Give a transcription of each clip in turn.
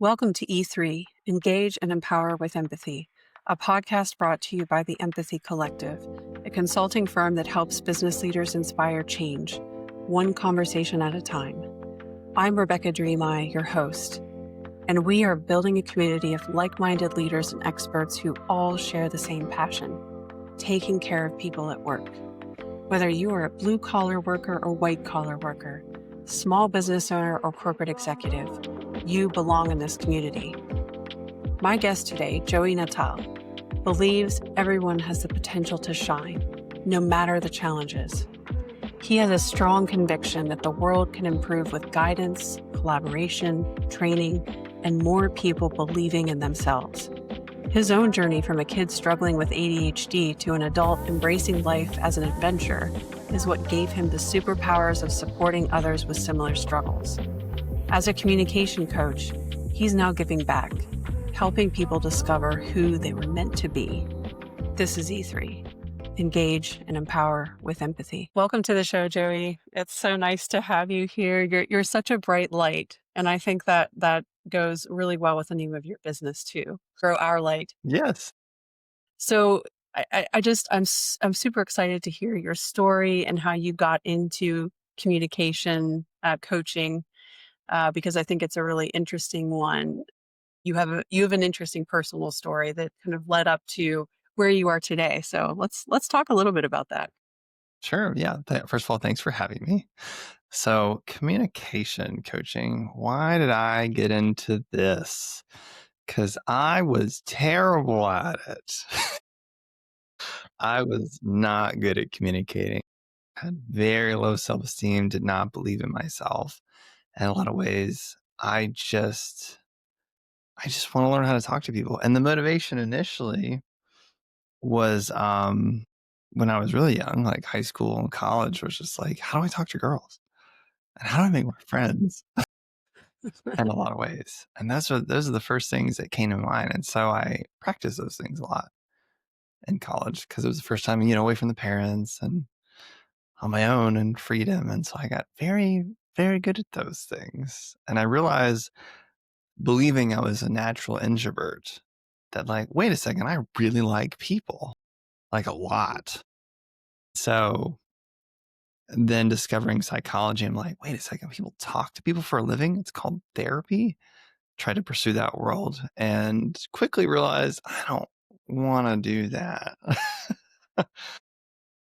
Welcome to E3, Engage and Empower with Empathy, a podcast brought to you by the Empathy Collective, a consulting firm that helps business leaders inspire change, one conversation at a time. I'm Rebecca Dreameye, your host, and we are building a community of like-minded leaders and experts who all share the same passion, taking care of people at work. Whether you are a blue-collar worker or white-collar worker, small business owner or corporate executive, you belong in this community. My guest today, Joey Natale, believes everyone has the potential to shine, no matter the challenges. He has a strong conviction that the world can improve with guidance, collaboration, training, and more people believing in themselves. His own journey from a kid struggling with ADHD to an adult embracing life as an adventure is what gave him the superpowers of supporting others with similar struggles. As a communication coach, he's now giving back, helping people discover who they were meant to be. This is E3, Engage and Empower with Empathy. Welcome to the show, Joey. It's so nice to have you here. You're such a bright light, and I think that goes really well with the name of your business too. Grow Our Light. Yes. So I'm super excited to hear your story and how you got into communication coaching. Because I think it's a really interesting one. You have an interesting personal story that kind of led up to where you are today. So let's talk a little bit about that. Sure. Yeah. First of all, thanks for having me. So, communication coaching, why did I get into this? Because I was terrible at it. I was not good at communicating. Had very low self-esteem, did not believe in myself. In a lot of ways, I just want to learn how to talk to people. And the motivation initially was when I was really young, like high school and college, was just like, how do I talk to girls? And how do I make more friends? In a lot of ways. And those are the first things that came to mind. And so I practiced those things a lot in college because it was the first time, away from the parents and on my own and freedom. And so I got very, very good at those things. And I realized, believing I was a natural introvert, that like, wait a second, I really like people, like a lot. So then discovering psychology, I'm like, wait a second, people talk to people for a living. It's called therapy. Try to pursue that world and quickly realized I don't want to do that.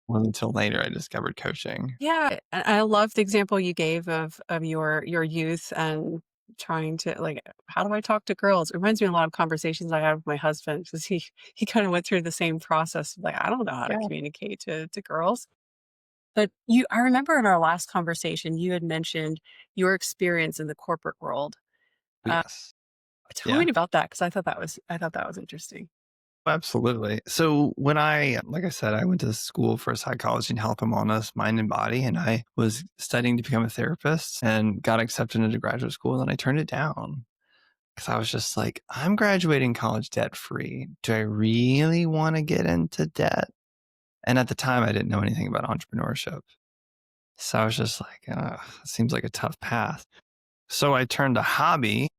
Wasn't until later I discovered coaching. Yeah, I love the example you gave of your youth and trying to like, how do I talk to girls? It reminds me of a lot of conversations I have with my husband because he kind of went through the same process. Like, I don't know how to Yeah. communicate to girls. But I remember in our last conversation, you had mentioned your experience in the corporate world. Uh, Yes. Tell Yeah. me about that because I thought that was interesting. Absolutely. So when like I said, I went to school for psychology and health and wellness, mind and body, and I was studying to become a therapist and got accepted into graduate school. And then I turned it down because I was just like, I'm graduating college debt free. Do I really want to get into debt? And at the time, I didn't know anything about entrepreneurship. So I was just like, it seems like a tough path. So I turned a hobby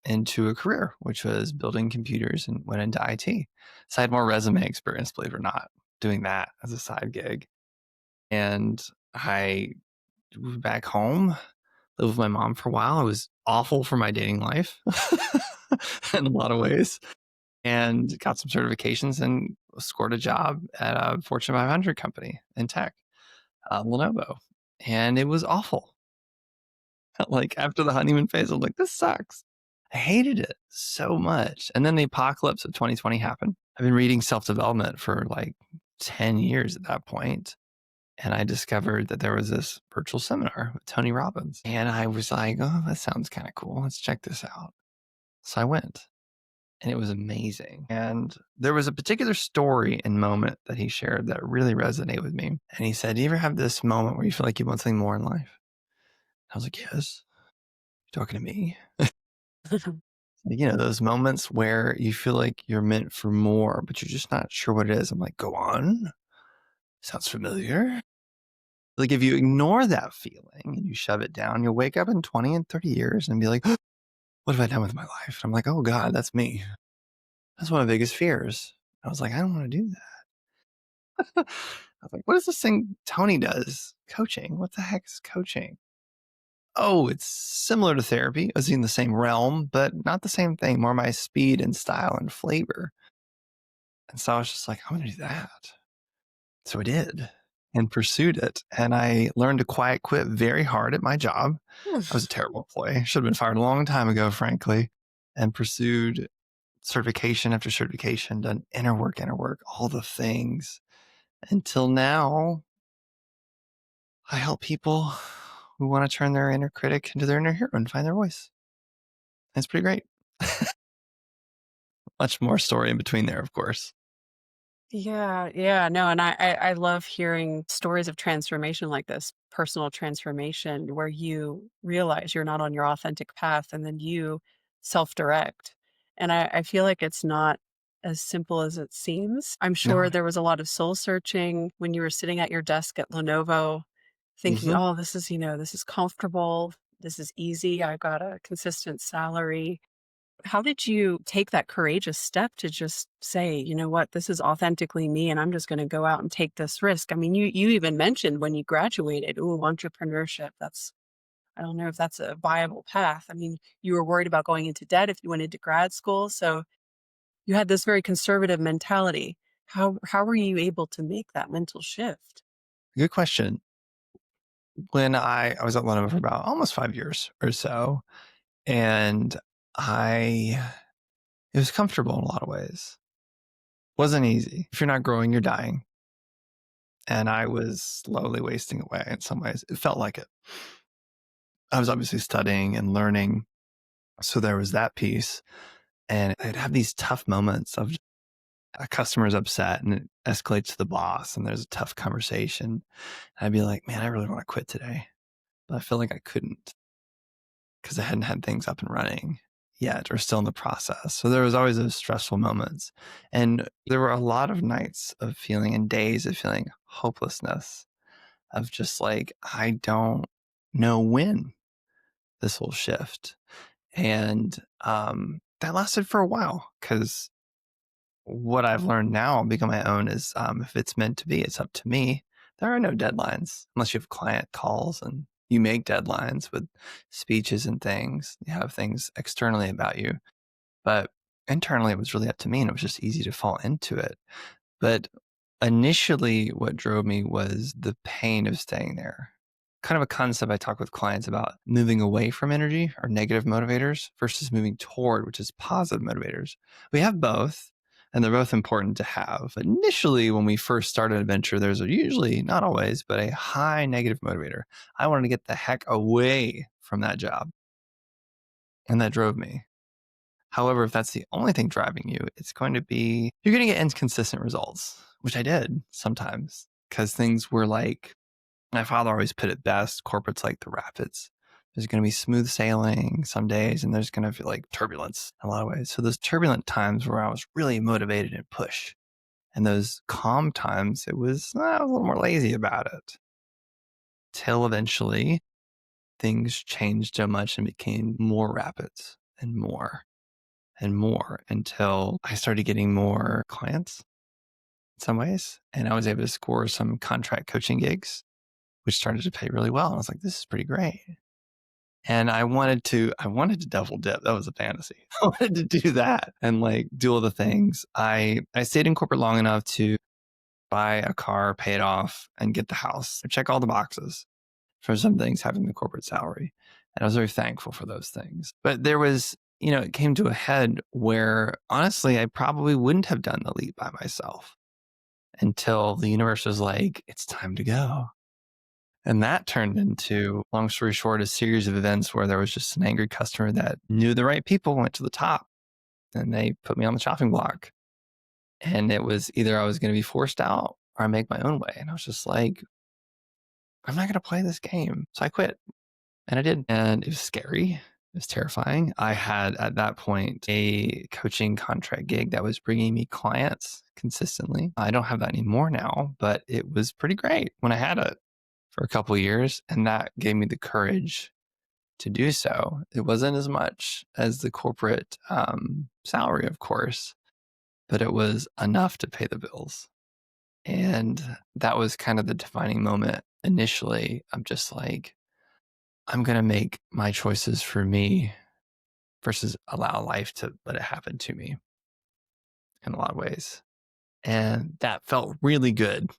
into a career, which was building computers, and went into IT. So I had more resume experience, believe it or not, doing that as a side gig. And I moved back home, lived with my mom for a while. It was awful for my dating life in a lot of ways, and got some certifications and scored a job at a Fortune 500 company in tech, Lenovo. And it was awful. Like after the honeymoon phase, I'm like, this sucks. I hated it so much. And then the apocalypse of 2020 happened. I've been reading self-development for like 10 years at that point. And I discovered that there was this virtual seminar with Tony Robbins. And I was like, oh, that sounds kind of cool. Let's check this out. So I went, and it was amazing. And there was a particular story and moment that he shared that really resonated with me. And he said, do you ever have this moment where you feel like you want something more in life? I was like, yes. You talking to me? Those moments where you feel like you're meant for more, but you're just not sure what it is. I'm like, go on. Sounds familiar. Like if you ignore that feeling and you shove it down, you'll wake up in 20 and 30 years and be like, what have I done with my life? And I'm like, oh God, that's me. That's one of my biggest fears. I was like, I don't want to do that. I was like, what is this thing Tony does? Coaching. What the heck is coaching? Oh, it's similar to therapy. It's in the same realm, but not the same thing. More my speed and style and flavor. And so I was just like, I'm going to do that. So I did and pursued it. And I learned to quiet quit very hard at my job. I was a terrible employee. Should have been fired a long time ago, frankly, and pursued certification after certification, done inner work, all the things until now. I help people who want to turn their inner critic into their inner hero and find their voice. And it's pretty great. Much more story in between there, of course. Yeah, no, and I love hearing stories of transformation like this, personal transformation, where you realize you're not on your authentic path and then you self-direct. And I feel like it's not as simple as it seems. I'm No. sure there was a lot of soul searching when you were sitting at your desk at Lenovo thinking, Mm-hmm. oh, this is comfortable, this is easy, I got a consistent salary. How did you take that courageous step to just say, "You know what? This is authentically me, and I'm just gonna go out and take this risk." I mean, you even mentioned when you graduated, "Ooh, entrepreneurship, that's I don't know if that's a viable path." I mean, you were worried about going into debt if you went into grad school, so you had this very conservative mentality. How were you able to make that mental shift? Good question. When I was at Lenovo for about almost 5 years or so, and I it was comfortable in a lot of ways. Wasn't easy. If you're not growing, you're dying. And I was slowly wasting away in some ways. It felt like it. I was obviously studying and learning. So there was that piece. And I'd have these tough moments of a customer's upset and it escalates to the boss and there's a tough conversation. And I'd be like, man, I really want to quit today. But I feel like I couldn't because I hadn't had things up and running yet or still in the process. So there was always those stressful moments. And there were a lot of nights of feeling and days of feeling hopelessness of just like, I don't know when this will shift. And that lasted for a while because what I've learned now, become my own, is if it's meant to be, it's up to me. There are no deadlines unless you have client calls and you make deadlines with speeches and things. You have things externally about you. But internally, it was really up to me and it was just easy to fall into it. But initially, what drove me was the pain of staying there. Kind of a concept I talk with clients about moving away from energy or negative motivators versus moving toward, which is positive motivators. We have both, and they're both important to have. Initially, when we first started a venture, there's usually, not always, but a high negative motivator. I wanted to get the heck away from that job, and that drove me. However, if that's the only thing driving you, it's going to be, you're going to get inconsistent results, which I did sometimes because things were like, my father always put it best, corporate's like the rapids. There's going to be smooth sailing some days and there's going to be like turbulence in a lot of ways. So those turbulent times where I was really motivated and push, and those calm times, it was, I was a little more lazy about it. Till eventually things changed so much and became more rapids and more until I started getting more clients in some ways. And I was able to score some contract coaching gigs, which started to pay really well. And I was like, this is pretty great. And I wanted to double dip. That was a fantasy. I wanted to do that and like do all the things. I stayed in corporate long enough to buy a car, pay it off, and get the house. Check all the boxes for some things having the corporate salary. And I was very thankful for those things. But there was, it came to a head where honestly, I probably wouldn't have done the leap by myself until the universe was like, it's time to go. And that turned into, long story short, a series of events where there was just an angry customer that knew the right people, went to the top, and they put me on the chopping block. And it was either I was going to be forced out or I make my own way. And I was just like, I'm not going to play this game. So I quit. And I did. And it was scary. It was terrifying. I had at that point a coaching contract gig that was bringing me clients consistently. I don't have that anymore now, but it was pretty great when I had it for a couple of years. And that gave me the courage to do so. It wasn't as much as the corporate salary, of course, but it was enough to pay the bills. And that was kind of the defining moment initially. I'm just like, I'm going to make my choices for me versus allow life to let it happen to me in a lot of ways. And that felt really good.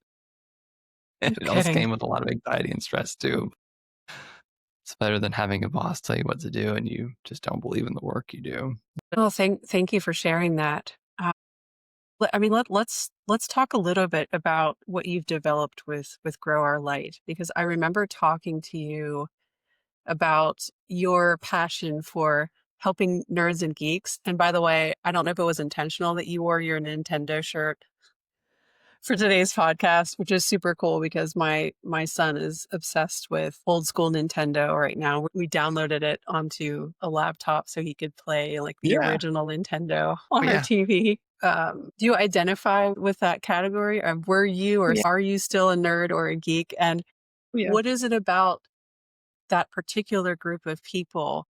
And No it also kidding. came with a lot of anxiety and stress too. It's better than having a boss tell you what to do and you just don't believe in the work you do. Well, thank you for sharing that. I mean, let's talk a little bit about what you've developed with Grow Our Light, because I remember talking to you about your passion for helping nerds and geeks. And by the way, I don't know if it was intentional that you wore your Nintendo shirt for today's podcast, which is super cool because my son is obsessed with old school Nintendo right now. We downloaded it onto a laptop so he could play like the Yeah. original Nintendo Oh, on our yeah. TV. Do you identify with that category? Or were you Oh, or yeah. are you still a nerd or a geek? And Oh, yeah. what is it about that particular group of people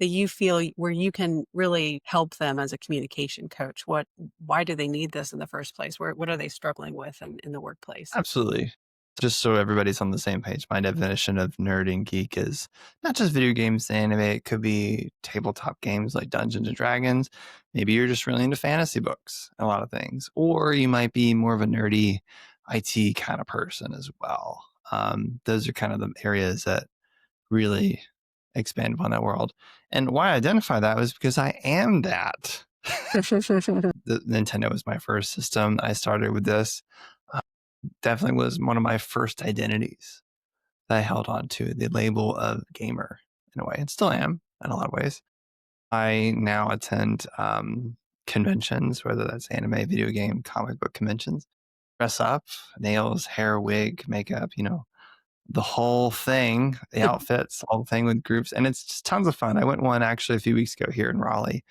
that you feel where you can really help them as a communication coach? Why do they need this in the first place? What are they struggling with in the workplace? Absolutely. Just so everybody's on the same page, my definition of nerd and geek is not just video games, anime. It could be tabletop games like Dungeons and Dragons. Maybe you're just really into fantasy books, a lot of things. Or you might be more of a nerdy IT kind of person as well. Those are kind of the areas that really expand upon that world. And why I identify that was because I am that. The Nintendo was my first system. I started with this. Uh, Definitely was one of my first identities that I held on to, the label of gamer in a way, and still am in a lot of ways. I now attend conventions, whether that's anime, video game, comic book conventions, dress up, nails, hair, wig, makeup, the whole thing, the outfits, all the thing with groups. And it's just tons of fun. I went one actually a few weeks ago here in Raleigh,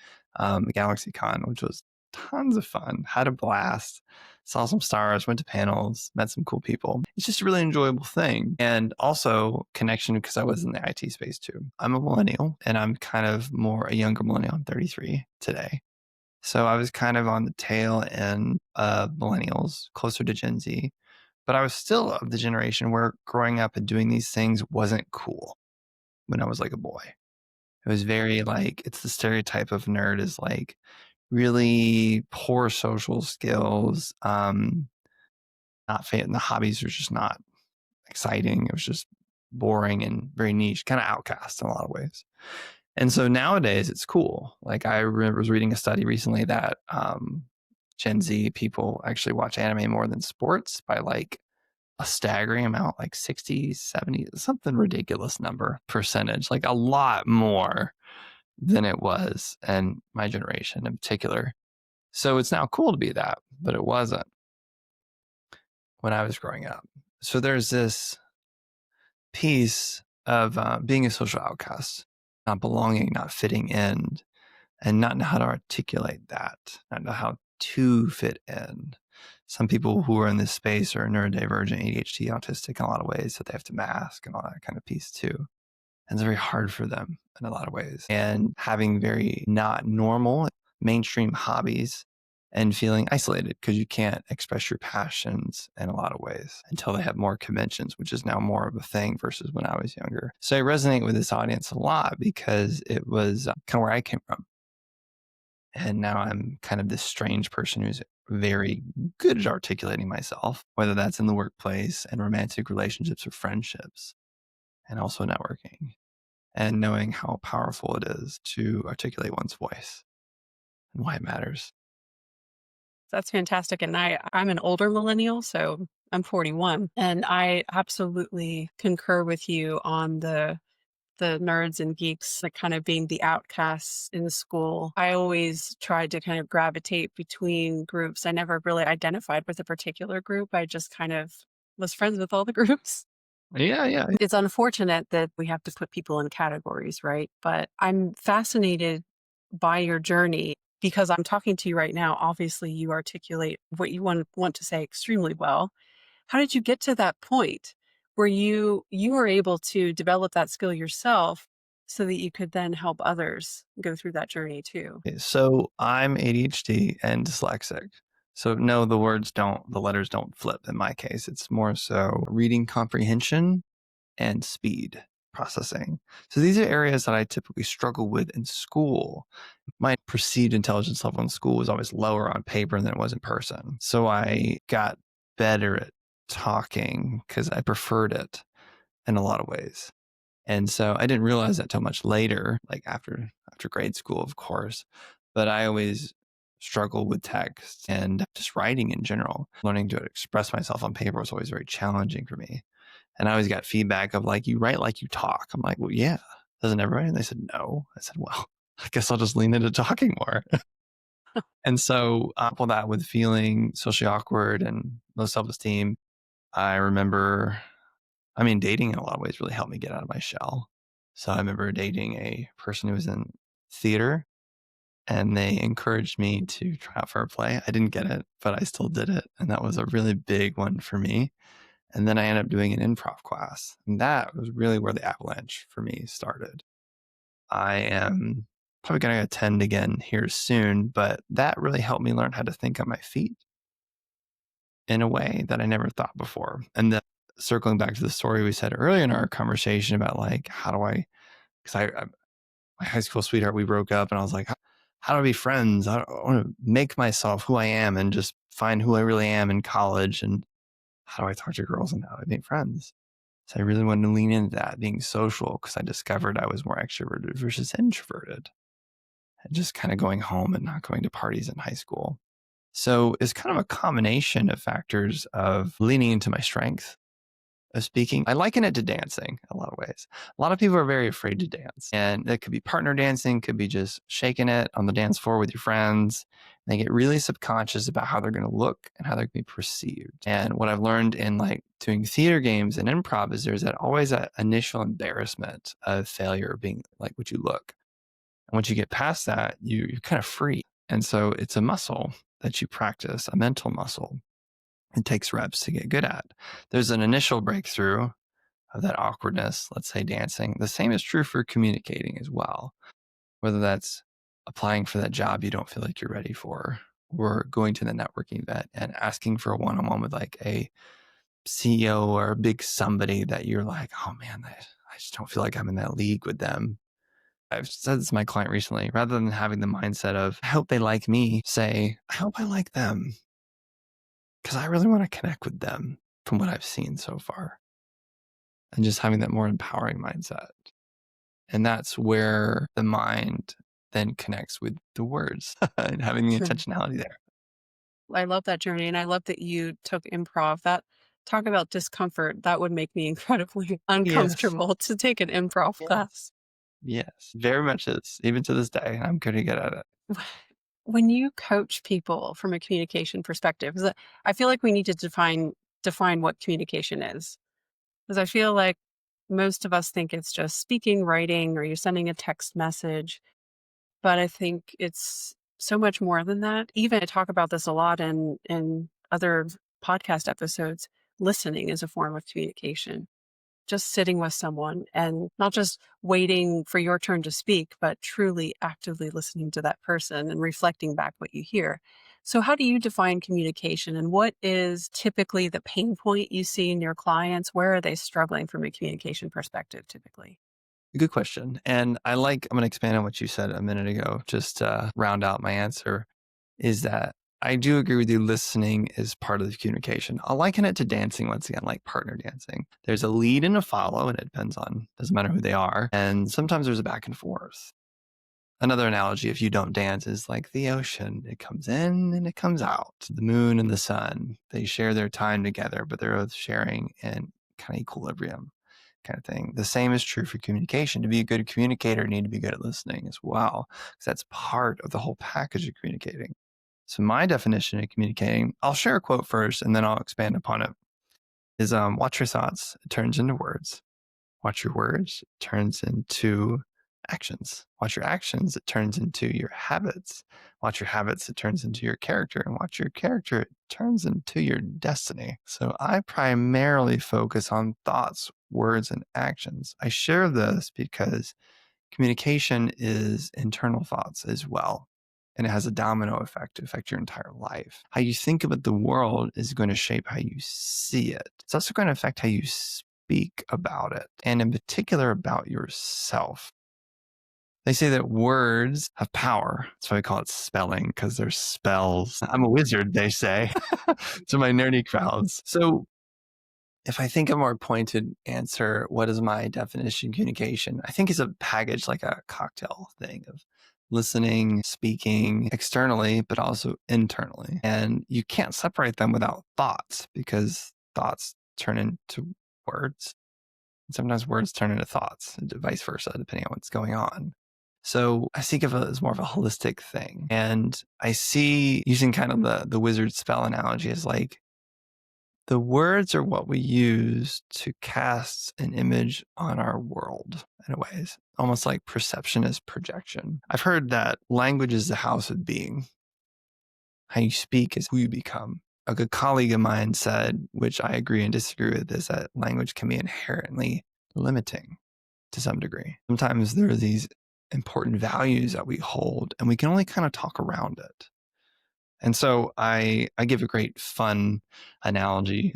Galaxy Con, which was tons of fun. Had a blast. Saw some stars, went to panels, met some cool people. It's just a really enjoyable thing. And also connection because I was in the IT space too. I'm a millennial and I'm kind of more a younger millennial. I'm 33 today. So I was kind of on the tail end of millennials, closer to Gen Z. But I was still of the generation where growing up and doing these things wasn't cool when I was like a boy. It was very like, it's the stereotype of nerd is like really poor social skills. Not fit, and the hobbies are just not exciting. It was just boring and very niche, kind of outcast in a lot of ways. And so nowadays it's cool. Like I was reading a study recently that Gen Z people actually watch anime more than sports by like a staggering amount, like 60, 70, something ridiculous number percentage, like a lot more than it was in my generation in particular. So it's now cool to be that, but it wasn't when I was growing up. So there's this piece of being a social outcast, not belonging, not fitting in, and not know how to articulate that, not know how to fit in. Some people who are in this space are neurodivergent, ADHD, autistic in a lot of ways that they have to mask and all that kind of piece too. And it's very hard for them in a lot of ways. And having very not normal mainstream hobbies and feeling isolated because you can't express your passions in a lot of ways until they have more conventions, which is now more of a thing versus when I was younger. So I resonate with this audience a lot because it was kind of where I came from. And now I'm kind of this strange person who's very good at articulating myself, whether that's in the workplace and romantic relationships or friendships, and also networking and knowing how powerful it is to articulate one's voice and why it matters. That's fantastic. And I'm an older millennial, so I'm 41. And I absolutely concur with you on the nerds and geeks, like kind of being the outcasts in school. I always tried to kind of gravitate between groups. I never really identified with a particular group. I just kind of was friends with all the groups. Yeah, yeah. It's unfortunate that we have to put people in categories, right? But I'm fascinated by your journey because I'm talking to you right now. Obviously, you articulate what you want to say extremely well. How did you get to that point where you were able to develop that skill yourself so that you could then help others go through that journey too. So I'm ADHD and dyslexic. So no, the letters don't flip in my case. It's more so reading comprehension and speed processing. So these are areas that I typically struggle with in school. My perceived intelligence level in school was always lower on paper than it was in person. So I got better at talking because I preferred it in a lot of ways. And so I didn't realize that till much later, like after grade school, of course. But I always struggled with text and just writing in general. Learning to express myself on paper was always very challenging for me. And I always got feedback of like, you write like you talk. I'm like, well, yeah, doesn't everybody? And they said, no. I said, well, I guess I'll just lean into talking more. And so, couple that with feeling socially awkward and low self-esteem, I remember, dating in a lot of ways really helped me get out of my shell. So I remember dating a person who was in theater, and they encouraged me to try out for a play. I didn't get it, but I still did it. And that was a really big one for me. And then I ended up doing an improv class. And that was really where the avalanche for me started. I am probably going to attend again here soon, but that really helped me learn how to think on my feet in a way that I never thought before. And then circling back to the story we said earlier in our conversation about like, how do because my high school sweetheart, we broke up and I was like, how do I be friends? I want to make myself who I am and just find who I really am in college. And how do I talk to girls and how do I make friends? So I really wanted to lean into that, being social, because I discovered I was more extroverted versus introverted, and just kind of going home and not going to parties in high school. So it's kind of a combination of factors of leaning into my strength of speaking. I liken it to dancing in a lot of ways. A lot of people are very afraid to dance, and it could be partner dancing, could be just shaking it on the dance floor with your friends. They get really subconscious about how they're going to look and how they're going to be perceived. And what I've learned in like doing theater games and improv is there's always that initial embarrassment of failure being like what you look. And once you get past that, you're kind of free. And so it's a muscle that you practice, a mental muscle. It takes reps to get good at. There's an initial breakthrough of that awkwardness, let's say dancing. The same is true for communicating as well, whether that's applying for that job you don't feel like you're ready for, or going to the networking event and asking for a one-on-one with like a CEO or a big somebody that you're like, oh man, I just don't feel like I'm in that league with them. I've said this to my client recently, rather than having the mindset of, I hope they like me, say, I hope I like them, because I really want to connect with them from what I've seen so far. And just having that more empowering mindset. And that's where the mind then connects with the words and having the intentionality there. I love that journey, and I love that you took improv. That talk about discomfort, that would make me incredibly Yes. uncomfortable to take an improv Yes. class. Yes. Very much is. Even to this day, I'm pretty good at it. When you coach people from a communication perspective, 'cause I feel like we need to define what communication is. Because I feel like most of us think it's just speaking, writing, or you're sending a text message. But I think it's so much more than that. Even I talk about this a lot in other podcast episodes. Listening is a form of communication. Just sitting with someone and not just waiting for your turn to speak, but truly actively listening to that person and reflecting back what you hear. So, how do you define communication, and what is typically the pain point you see in your clients? Where are they struggling from a communication perspective typically? Good question. And I'm going to expand on what you said a minute ago, just to round out my answer, is that I do agree with you. Listening is part of the communication. I'll liken it to dancing once again, like partner dancing. There's a lead and a follow, and it doesn't matter who they are. And sometimes there's a back and forth. Another analogy, if you don't dance, is like the ocean. It comes in and it comes out. The moon and the sun, they share their time together, but they're both sharing in kind of equilibrium kind of thing. The same is true for communication. To be a good communicator, you need to be good at listening as well, because that's part of the whole package of communicating. So my definition of communicating, I'll share a quote first and then I'll expand upon it, is watch your thoughts, it turns into words. Watch your words, it turns into actions. Watch your actions, it turns into your habits. Watch your habits, it turns into your character. And watch your character, it turns into your destiny. So I primarily focus on thoughts, words, and actions. I share this because Communication is internal thoughts as well. And it has a domino effect to affect your entire life. How you think about the world is going to shape how you see it. It's also going to affect how you speak about it, and in particular about yourself. They say that words have power. That's why we call it spelling, because they're spells. I'm a wizard, they say, to my nerdy crowds. So if I think a more pointed answer, what is my definition of communication? I think it's a package, like a cocktail thing of listening, speaking externally, but also internally. And you can't separate them without thoughts, because thoughts turn into words. And sometimes words turn into thoughts, and vice versa, depending on what's going on. So I think of it as more of a holistic thing. And I see, using kind of the wizard spell analogy, as like, the words are what we use to cast an image on our world in a ways, almost like perception is projection. I've heard that language is the house of being. How you speak is who you become. A good colleague of mine said, which I agree and disagree with, is that language can be inherently limiting to some degree. Sometimes there are these important values that we hold, and we can only kind of talk around it. And so I give a great fun analogy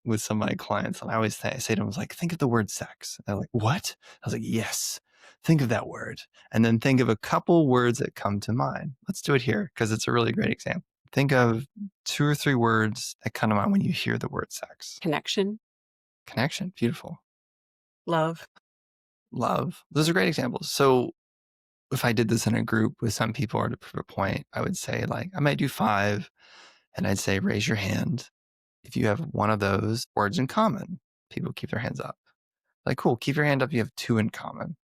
with some of my clients. And I always say to them, like, think of the word sex. They're like, what? I was like, yes, think of that word. And then think of a couple words that come to mind. Let's do it here, because it's a really great example. Think of 2 or 3 words that come to mind when you hear the word sex. Connection, Connection, beautiful. love. Love. Those are great examples. So if I did this in a group with some people, or to prove a point, I would say, like, I might do 5, and I'd say, raise your hand if you have one of those words in common. People keep their hands up. Like, cool, keep your hand up. You have 2 in common.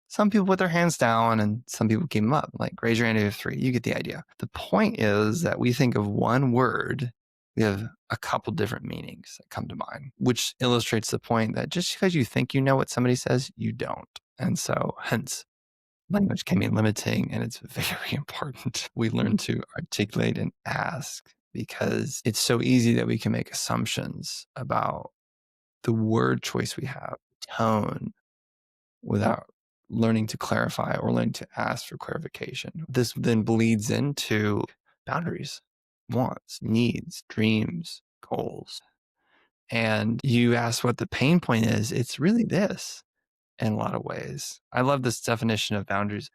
Some people put their hands down, and some people keep them up. Like, raise your hand if you have 3. You get the idea. The point is that we think of one word, we have a couple different meanings that come to mind, which illustrates the point that just because you think you know what somebody says, you don't. And so hence, language can be limiting, and it's very important we learn to articulate and ask, because it's so easy that we can make assumptions about the word choice we have, tone, without learning to clarify or learning to ask for clarification. This then bleeds into boundaries, wants, needs, dreams, goals. And you ask what the pain point is, it's really this in a lot of ways. I love this definition of boundaries.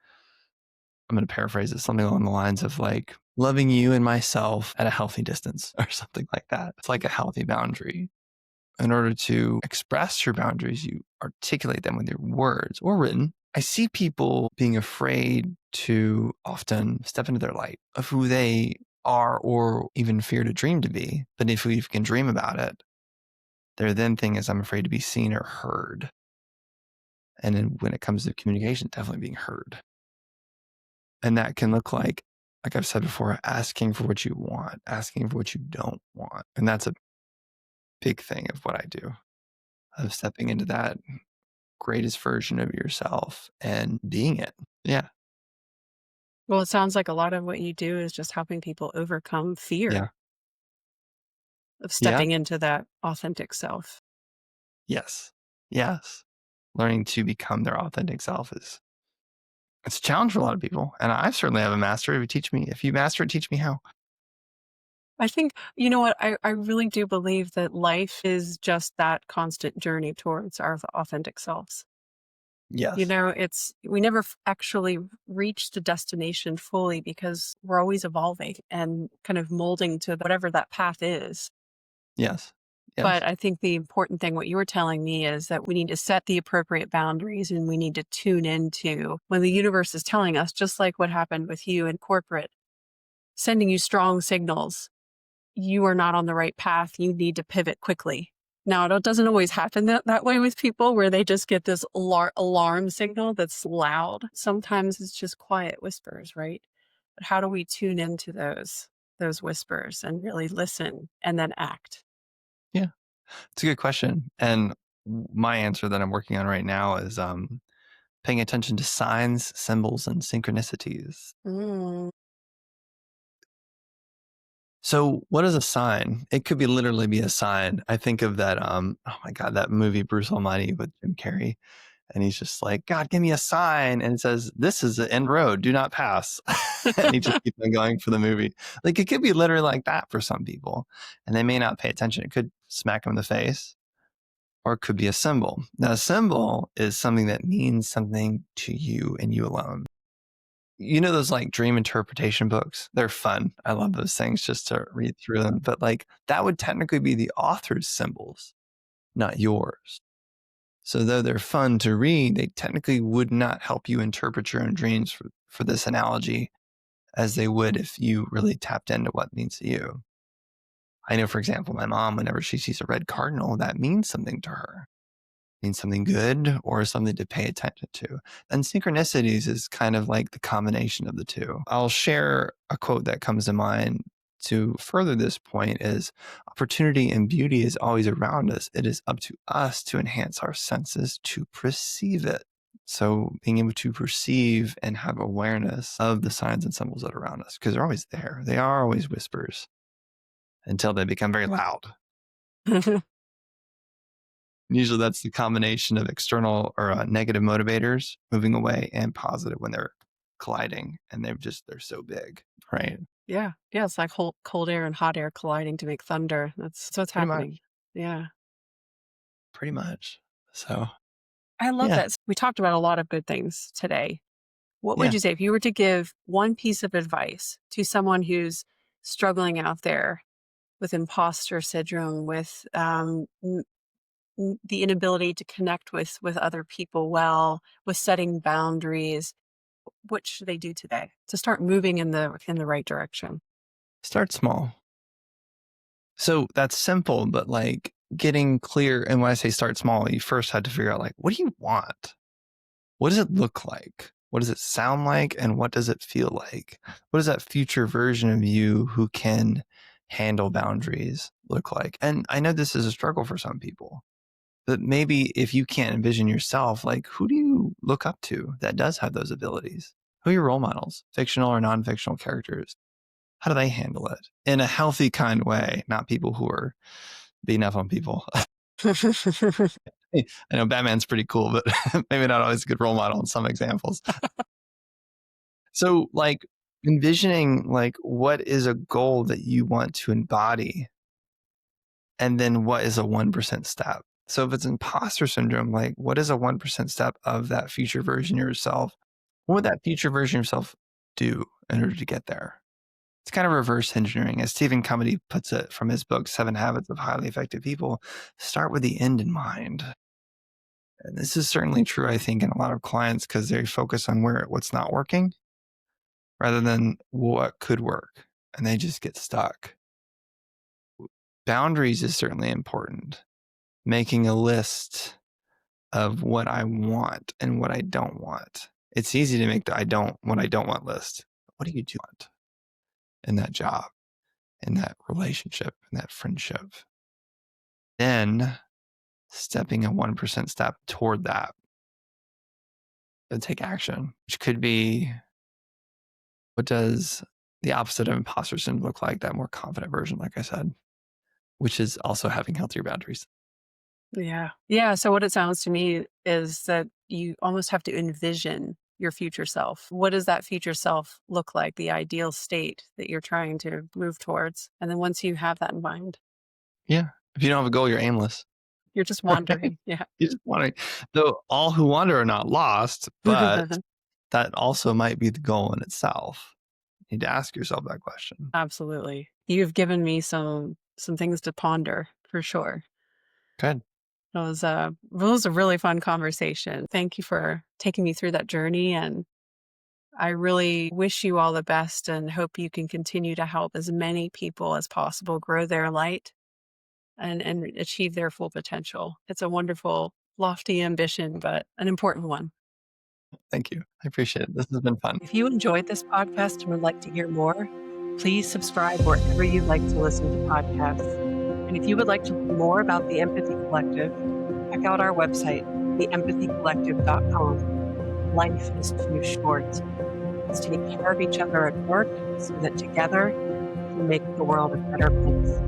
I'm going to paraphrase it, something along the lines of like loving you and myself at a healthy distance, or something like that. It's like a healthy boundary. In order to express your boundaries, you articulate them with your words or written. I see people being afraid to often step into their light of who they are, or even fear to dream to be. But if we can dream about it, their then thing is, I'm afraid to be seen or heard. And then when it comes to communication, definitely being heard. And that can look like I've said before, asking for what you want, asking for what you don't want. And that's a big thing of what I do, of stepping into that greatest version of yourself and being it. Yeah. Well, it sounds like a lot of what you do is just helping people overcome fear Yeah. of Yeah. stepping into that authentic self. Yes. Yes. Learning to become their authentic self it's a challenge for a lot of people. And I certainly have a master. If you master it, teach me how. I think, you know what, I really do believe that life is just that constant journey towards our authentic selves. You Yes. know, we never actually reach the destination fully, because we're always evolving and kind of molding to whatever that path is. Yes. Yes. But I think the important thing, what you were telling me, is that we need to set the appropriate boundaries, and we need to tune into when the universe is telling us, just like what happened with you in corporate, sending you strong signals. You are not on the right path. You need to pivot quickly. Now, it doesn't always happen that way with people, where they just get this alarm signal that's loud. Sometimes it's just quiet whispers, right? But how do we tune into those whispers and really listen and then act? Yeah. It's a good question. And my answer that I'm working on right now is paying attention to signs, symbols, and synchronicities. Mm. So what is a sign? It could be literally be a sign. I think of that, oh my God, that movie Bruce Almighty with Jim Carrey. And he's just like, God, give me a sign. And it says, this is the end road. Do not pass. And he just keeps on going for the movie. Like, it could be literally like that for some people. And they may not pay attention. It could smack them in the face, or it could be a symbol. Now, a symbol is something that means something to you and you alone. You know, those like dream interpretation books? They're fun. I love those things just to read through them. But like, that would technically be the author's symbols, not yours. So though they're fun to read, they technically would not help you interpret your own dreams for this analogy as they would if you really tapped into what it means to you. I know, for example, my mom, whenever she sees a red cardinal, that means something to her. It means something good or something to pay attention to. And synchronicities is kind of like the combination of the two. I'll share a quote that comes to mind to further this point is opportunity and beauty is always around us. It is up to us to enhance our senses to perceive it. So being able to perceive and have awareness of the signs and symbols that are around us, because they're always there. They are always whispers until they become very loud. Usually that's the combination of external or negative motivators moving away and positive when they're colliding, and they're so big, right? Yeah. Yeah. It's like cold air and hot air colliding to make thunder. That's what's Pretty happening. much. Yeah. Pretty much. So I love yeah, that. We talked about a lot of good things today. What would yeah. you say if you were to give one piece of advice to someone who's struggling out there with imposter syndrome, with the inability to connect with other people well, with setting boundaries? What should they do today to start moving in the right direction? Start small. So that's simple, but like getting clear. And when I say start small, you first had to figure out like, what do you want? What does it look like? What does it sound like? And what does it feel like? What does that future version of you who can handle boundaries look like? And I know this is a struggle for some people, but maybe if you can't envision yourself, like who do you look up to that does have those abilities? Who are your role models, fictional or non-fictional characters? How do they handle it in a healthy kind way? Not people who are beating up on people. I know Batman's pretty cool, but maybe not always a good role model in some examples. So like envisioning like what is a goal that you want to embody, and then what is a 1% step? So if it's imposter syndrome, like what is a 1% step of that future version of yourself? What would that future version of yourself do in order to get there? It's kind of reverse engineering. As Stephen Covey puts it from his book, 7 Habits of Highly Effective People, start with the end in mind. And this is certainly true, I think, in a lot of clients because they focus on what's not working rather than what could work. And they just get stuck. Boundaries is certainly important. Making a list of what I want and what I don't want. It's easy to make what I don't want list. What do you want in that job, in that relationship, in that friendship? Then stepping a 1% step toward that to take action, which could be, what does the opposite of imposter syndrome look like? That more confident version, like I said, which is also having healthier boundaries. Yeah. Yeah. So what it sounds to me is that you almost have to envision your future self. What does that future self look like? The ideal state that you're trying to move towards. And then once you have that in mind, Yeah. If you don't have a goal, you're aimless. you're just Right? wandering. Yeah. You're just wandering. Though all who wander are not lost, but that also might be the goal in itself. You need to ask yourself that question. Absolutely. You've given me some things to ponder for sure. Good. It was a really fun conversation. Thank you for taking me through that journey, and I really wish you all the best and hope you can continue to help as many people as possible grow their light and achieve their full potential. It's a wonderful, lofty ambition, but an important one. Thank you. I appreciate it. This has been fun. If you enjoyed this podcast and would like to hear more, please subscribe wherever you like to listen to podcasts. And if you would like to learn more about the Empathy Collective, check out our website, theempathycollective.com. Life is too short. Let's take care of each other at work so that together we can make the world a better place.